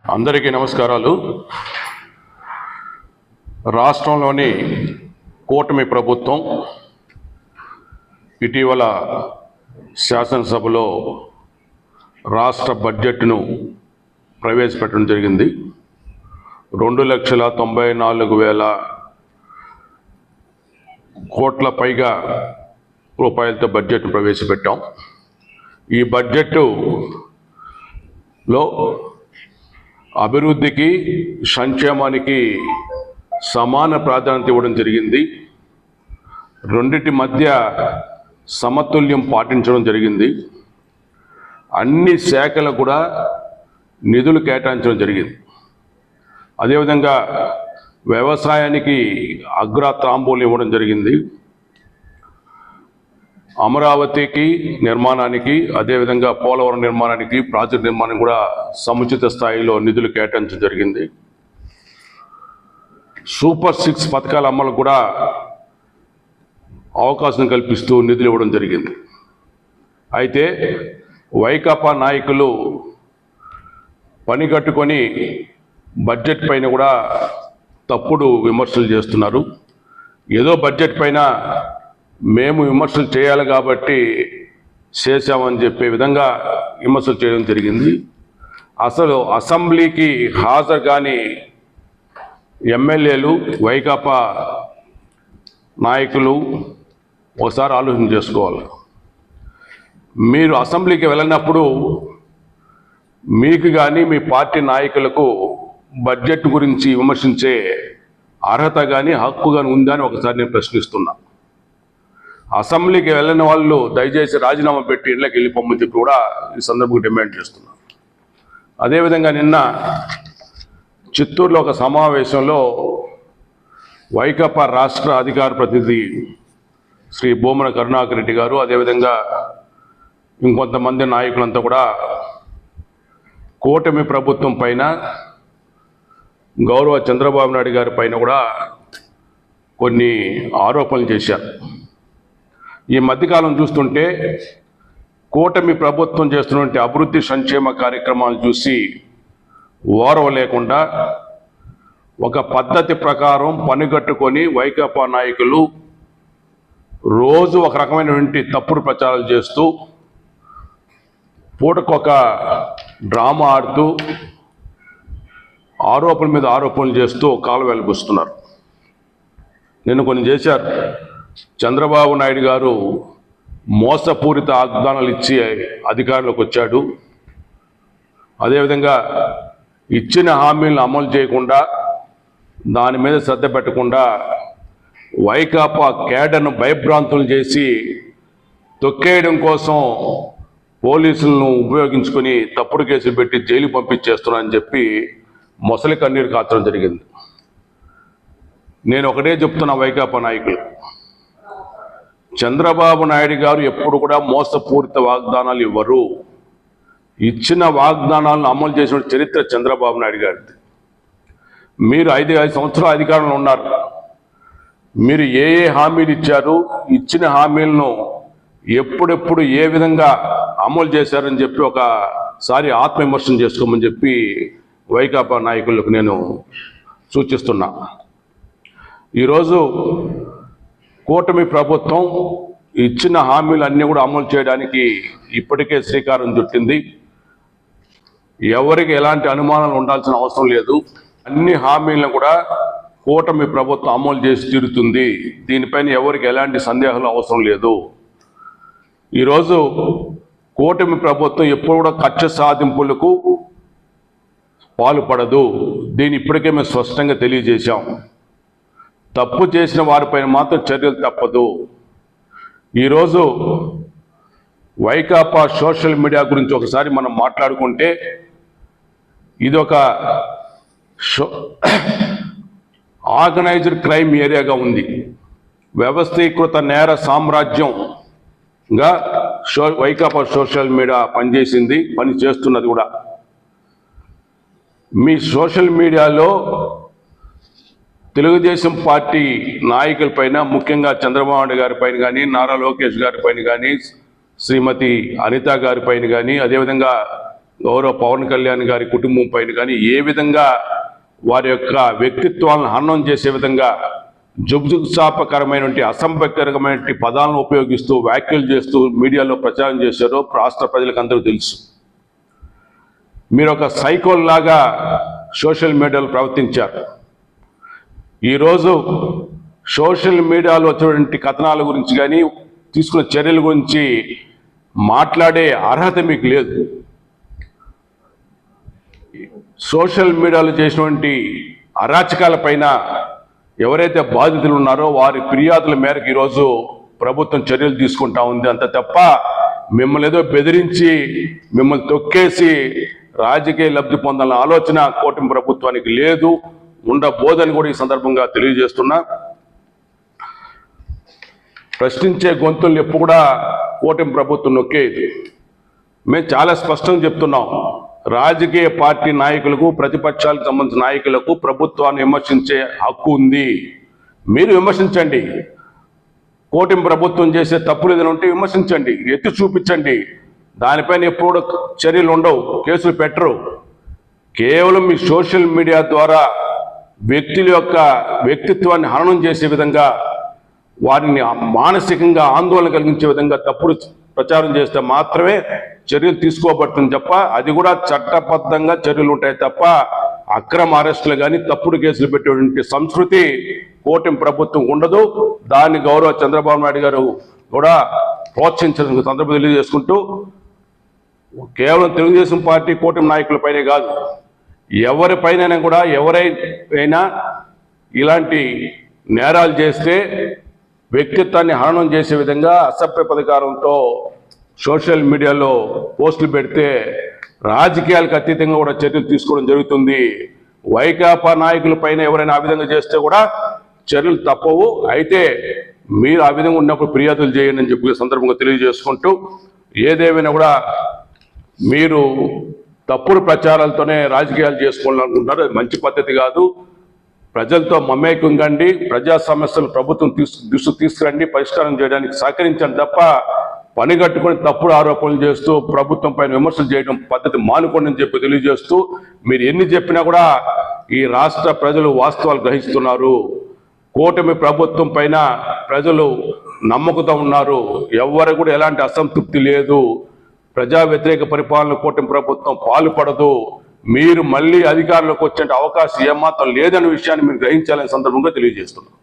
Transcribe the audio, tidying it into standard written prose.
అందరికీ నమస్కారాలు. రాష్ట్రంలోని కూటమి ప్రభుత్వం ఇటీవల శాసనసభలో రాష్ట్ర బడ్జెట్ను ప్రవేశపెట్టడం జరిగింది. 2,94,000 కోట్ల పైగా రూపాయలతో బడ్జెట్ను ప్రవేశపెట్టాం. ఈ బడ్జెట్లో అభివృద్ధికి సంక్షేమానికి సమాన ప్రాధాన్యత ఇవ్వడం జరిగింది. రెండిటి మధ్య సమతుల్యం పాటించడం జరిగింది. అన్ని శాఖలకు కూడా నిధులు కేటాయించడం జరిగింది. అదేవిధంగా వ్యవసాయానికి అగ్రతాంబూలం ఇవ్వడం జరిగింది. అమరావతికి నిర్మాణానికి, అదేవిధంగా పోలవరం నిర్మాణానికి, ప్రాజెక్టు నిర్మాణం కూడా సముచిత స్థాయిలో నిధులు కేటాయించడం జరిగింది. సూపర్ 6 పథకాల అమలు కూడా అవకాశం కల్పిస్తూ నిధులు ఇవ్వడం జరిగింది. అయితే వైకాపా నాయకులు పనిగట్టుకొని బడ్జెట్ పైన కూడా తప్పుడు విమర్శలు చేస్తున్నారు. ఏదో బడ్జెట్ పైన మేము విమర్శలు చేయాలి కాబట్టి చేశామని చెప్పే విధంగా విమర్శలు చేయడం జరిగింది. అసలు అసెంబ్లీకి హాజరు కాని ఎమ్మెల్యేలు, వైకాపా నాయకులు ఒకసారి ఆలోచన చేసుకోవాలి. మీరు అసెంబ్లీకి వెళ్ళినప్పుడు మీకు కానీ మీ పార్టీ నాయకులకు బడ్జెట్ గురించి విమర్శించే అర్హత కానీ హక్కు కానీ ఉందా అని ఒకసారి నేను ప్రశ్నిస్తున్నా. అసెంబ్లీకి వెళ్ళిన వాళ్ళు దయచేసి రాజీనామా పెట్టి ఇళ్ళకి వెళ్ళిపోమని చెప్పి కూడా ఈ సందర్భంగా డిమాండ్ చేస్తున్నాను. అదేవిధంగా నిన్న చిత్తూరులో ఒక సమావేశంలో వైకాపా రాష్ట్ర అధికార ప్రతినిధి శ్రీ బోమన కరుణాకర్ రెడ్డి గారు, అదేవిధంగా ఇంకొంతమంది నాయకులంతా కూడా కూటమి ప్రభుత్వం పైన, గౌరవ చంద్రబాబు నాయుడు గారి పైన కూడా కొన్ని ఆరోపణలు చేశారు. ఈ మధ్యకాలం చూస్తుంటే కూటమి ప్రభుత్వం చేస్తున్నటువంటి అభివృద్ధి సంక్షేమ కార్యక్రమాలు చూసి ఓర్వ లేకుండా ఒక పద్ధతి ప్రకారం పనిగట్టుకొని వైకాపా నాయకులు రోజు ఒక రకమైనటువంటి తప్పుడు ప్రచారాలు చేస్తూ, పూటకొక డ్రామా ఆడుతూ, ఆరోపణల మీద ఆరోపణలు చేస్తూ కాలం వెలిపిస్తున్నారు. నిన్న కొన్ని చేశారు. చంద్రబాబు నాయుడు గారు మోసపూరిత వాగ్దానాలు ఇచ్చి అధికారంలోకి వచ్చాడు. అదేవిధంగా ఇచ్చిన హామీలను అమలు చేయకుండా, దాని మీద శ్రద్ధ పెట్టకుండా వైకాపా కేడర్ను భయభ్రాంతులు చేసి తొక్కేయడం కోసం పోలీసులను ఉపయోగించుకొని తప్పుడు కేసులు పెట్టి జైలు పంపించేస్తున్నారని చెప్పి మొసలి కన్నీరు కాచడం జరిగింది. నేను ఒకటే చెప్తున్నా వైకాపా నాయకులు, చంద్రబాబు నాయుడు గారు ఎప్పుడు కూడా మోసపూరిత వాగ్దానాలు ఇవ్వరు. ఇచ్చిన వాగ్దానాలను అమలు చేసిన చరిత్ర చంద్రబాబు నాయుడు గారిది. మీరు 5 సంవత్సరాల అధికారంలో ఉన్నారు. మీరు ఏ హామీలు ఇచ్చారు, ఇచ్చిన హామీలను ఎప్పుడెప్పుడు ఏ విధంగా అమలు చేశారని చెప్పి ఒకసారి ఆత్మవిమర్శన చేసుకోమని చెప్పి వైకాపా నాయకులకు నేను సూచిస్తున్నా. ఈరోజు కూటమి ప్రభుత్వం ఇచ్చిన హామీలన్నీ కూడా అమలు చేయడానికి ఇప్పటికే శ్రీకారం చుట్టింది. ఎవరికి ఎలాంటి అనుమానాలు ఉండాల్సిన అవసరం లేదు. అన్ని హామీలను కూడా కూటమి ప్రభుత్వం అమలు చేసి తీరుతుంది. దీనిపైన ఎవరికి ఎలాంటి సందేహాలు అవసరం లేదు. ఈరోజు కూటమి ప్రభుత్వం ఎప్పుడు కూడా కక్ష సాధింపులకు పాల్పడదు. దీన్ని ఇప్పటికే మేము స్పష్టంగా తెలియజేశాం. తప్పు చేసిన వారిపైన మాత్రం చర్యలు తప్పదు. ఈరోజు వైకాపా సోషల్ మీడియా గురించి ఒకసారి మనం మాట్లాడుకుంటే, ఇది ఒక ఆర్గనైజ్డ్ క్రైమ్ ఏరియాగా ఉంది. వ్యవస్థీకృత నేర సామ్రాజ్యం వైకాపా సోషల్ మీడియా పనిచేసింది, పని చేస్తున్నది కూడా. మీ సోషల్ మీడియాలో తెలుగుదేశం పార్టీ నాయకులపైన, ముఖ్యంగా చంద్రబాబు నాయుడు గారి పైన కానీ, నారా లోకేష్ గారి పైన కానీ, శ్రీమతి అనిత గారి పైన కానీ, అదేవిధంగా గౌరవ పవన్ కళ్యాణ్ గారి కుటుంబం పైన కానీ ఏ విధంగా వారి యొక్క వ్యక్తిత్వాలను హననం చేసే విధంగా జుగుప్సాపకరమైనటువంటి అసంభ్యకరమైనటువంటి పదాలను ఉపయోగిస్తూ వ్యాఖ్యలు చేస్తూ మీడియాలో ప్రచారం చేశారో రాష్ట్ర ప్రజలకు అందరూ తెలుసు. మీరు ఒక సైకోల్లాగా సోషల్ మీడియాలో ప్రవర్తించారు. ఈరోజు సోషల్ మీడియాలో వచ్చినటువంటి కథనాల గురించి కానీ, తీసుకున్న చర్యల గురించి మాట్లాడే అర్హత మీకు లేదు. సోషల్ మీడియాలో చేసినటువంటి అరాచకాల పైన ఎవరైతే బాధితులు ఉన్నారో వారి ఫిర్యాదుల మేరకు ఈరోజు ప్రభుత్వం చర్యలు తీసుకుంటా ఉంది. అంత తప్ప మిమ్మల్ని ఏదో బెదిరించి మిమ్మల్ని తొక్కేసి రాజకీయ లబ్ధి పొందాలన్న ఆలోచన కూటమి ప్రభుత్వానికి లేదు, ఉండబోదని కూడా ఈ సందర్భంగా తెలియజేస్తున్నా. ప్రశ్నించే గొంతుల్ని ఎప్పుడు కూడా కూటమి ప్రభుత్వం నొక్కేది. మేము చాలా స్పష్టంగా చెప్తున్నాం, రాజకీయ పార్టీ నాయకులకు, ప్రతిపక్షాలకు సంబంధించిన నాయకులకు ప్రభుత్వాన్ని విమర్శించే హక్కు ఉంది. మీరు విమర్శించండి. కూటమి ప్రభుత్వం చేసే తప్పులు ఏదైనా ఉంటే విమర్శించండి, ఎత్తి చూపించండి. దానిపైన ఎప్పుడు చర్యలు ఉండవు, కేసులు పెట్టరు. కేవలం మీ సోషల్ మీడియా ద్వారా వ్యక్తుల యొక్క వ్యక్తిత్వాన్ని హననం చేసే విధంగా, వారిని మానసికంగా ఆందోళన కలిగించే విధంగా తప్పుడు ప్రచారం చేస్తే మాత్రమే చర్యలు తీసుకోబడుతుంది తప్ప, అది కూడా చట్టబద్ధంగా చర్యలు ఉంటాయి తప్ప అక్రమ అరెస్టులు కానీ తప్పుడు కేసులు పెట్టేటువంటి సంస్కృతి కూటమి ప్రభుత్వం ఉండదు. దాన్ని గౌరవ చంద్రబాబు నాయుడు గారు కూడా ప్రోత్సహించిన సందర్భం తెలియజేసుకుంటూ, కేవలం తెలుగుదేశం పార్టీ కూటమి నాయకులపైనే కాదు, ఎవరిపైన కూడా ఎవరైనా ఇలాంటి నేరాలు చేస్తే వ్యక్తిత్వాన్ని హననం చేసే విధంగా అసభ్య పదకారంతో సోషల్ మీడియాలో పోస్టులు పెడితే రాజకీయాలకు అతీతంగా కూడా చర్యలు తీసుకోవడం జరుగుతుంది. వైకాపా నాయకుల పైన ఎవరైనా ఆ విధంగా చేస్తే కూడా చర్యలు తప్పవు. అయితే మీరు ఆ విధంగా ఉన్నప్పుడు ఫిర్యాదులు చేయండి అని చెప్పి సందర్భంగా తెలియజేసుకుంటూ, ఏదేమైనా కూడా మీరు తప్పుడు ప్రచారాలతోనే రాజకీయాలు చేసుకోవాలనుకుంటున్నారు, అది మంచి పద్ధతి కాదు. ప్రజలతో మమేకం కండి, ప్రజా సమస్యలు ప్రభుత్వం దృష్టికి తీసుకురండి, పరిష్కారం చేయడానికి సహకరించండి తప్ప పని కట్టుకొని తప్పుడు ఆరోపణలు చేస్తూ ప్రభుత్వం పైన విమర్శలు చేయడం పద్ధతి మానుకోండి అని చెప్పి తెలియజేస్తూ, మీరు ఎన్ని చెప్పినా కూడా ఈ రాష్ట్ర ప్రజలు వాస్తవాలు గ్రహిస్తున్నారు. కూటమి ప్రభుత్వం పైన ప్రజలు నమ్మకంతో ఉన్నారు. ఎవరు కూడా ఎలాంటి అసంతృప్తి లేదు. ప్రజా వ్యతిరేక పరిపాలన కూటమి ప్రభుత్వం పాల్పడదు. మీరు మళ్ళీ అధికారంలోకి వచ్చే అవకాశం ఏమాత్రం లేదనే విషయాన్ని మీరు గ్రహించాలనే సందర్భంగా తెలియజేస్తున్నాం.